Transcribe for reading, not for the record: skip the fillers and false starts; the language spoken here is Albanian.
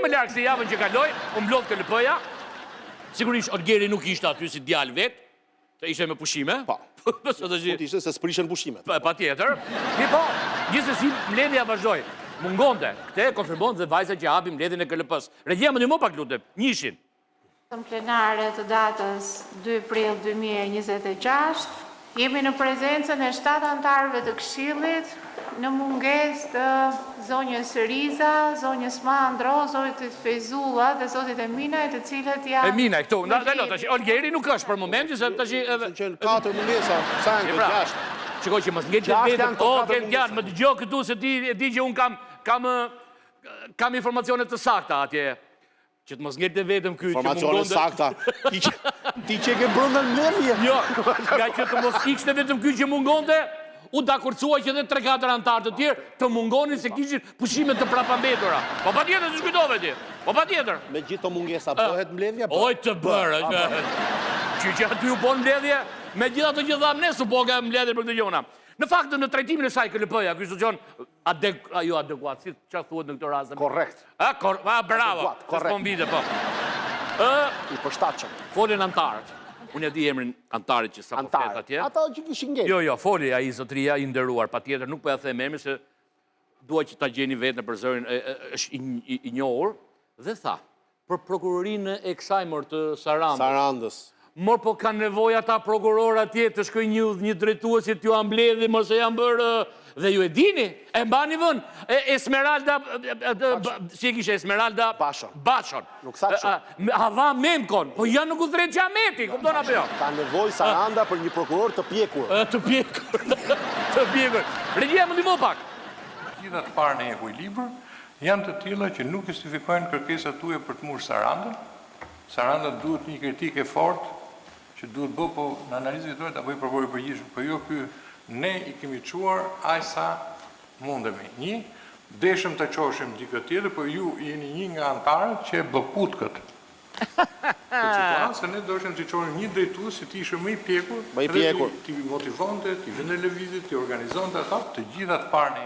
më larg se javën që kaloi, u mblodh KLP-ja. Sigurisht Olgeri nuk ishte aty si djalë vet, se ishte me pushime. Po. Sot ishte se s'prishën pushimet. Patjetër. Po, gjithsesi mbledhja vazhdoi. Mungonte. Këtë konfirmon dhe vajza që hapi mbledhjen e KLP-s. Regjia më ndihmo pak lutem. Njishin. Në plenare të datës 2 prill 2026, jemi në prezencën e 7 antarëve të Këshillit, në mungesë të zonjës Riza, zonjës Mandro, zotit Fejzulla dhe zotit Eminaj, të cilët janë... Eminaj, këtu, ndalo, tash, Olgeri nuk është për momentin, se tash... Që 4 mungesa, sa në 6. Shikoj që mos ngel të vetëm, Gjan, më dëgjoj këtu se di që un kam informacione të sakta atje. Që të mos ngel të vetëm ky që mungonte. Informacione sakta. Ti që ke brenda mbledhje. Jo, nga që të mos ikshte vetëm ky që mungonte, u dakurcuaj që edhe 3-4 antarë të tjerë të mungonin se kishin pushime të prapambetura. Po patjetër se shkujtove ti. Po patjetër. Me gjithë të mungesa bëhet mbledhja? Oj të bërë. Që aty u bon mbledhje, me gjitha të gjitha amnes u boga mbledhje për këtë gjona. Në fakt, në trajtimin e saj KLP-ja, ky institucion adekuat, si që thuhet në këtë rast? Korrekt. Bravo. Korrekt. I përshtatshëm. Folën antarët. Unë e di emrin antarit që sa po flet atje. Ata që kishin ngel. Jo, foli ai zotria i nderuar, patjetër, nuk po ja them emrin se dua që ta gjeni vetë në përzërin, është i njohur dhe tha, për prokurorinë e kësajmër të Sarandës. Mor po kanë nevojë ata prokuror atje të shkojnë një drejtuesi t'ju ambledhi, mos e janë bërë dhe ju e dini, e mbani vën, Esmeralda, si e kishe Esmeralda? Bashon. Nuk sa që. Hava Memkon, po janë nuk u thret që Ameti, kupton apo jo? Ka nevojë Saranda për një prokuror të pjekur. Të pjekur. Regjia më ndihmo pak. Gjitha të parë në ekuilibër janë të tilla që nuk justifikojnë kërkesat tuaja për të murë Sarandën. Saranda duhet një kritikë e fortë që duhet bë, po në analizën e tuaj ta bëj prokurori i përgjithshëm, po jo ky. Ne i kemi çuar aq sa mundemi. Një, deshëm të qoshim dikë tjetër, po ju jeni një nga antarët që e bllokut këtë. Se ne doshim të qorim një drejtues që ti ishte më i pjekur, ti motivonte, ti vënë lëvizje, ti organizonte ata të gjitha të parë në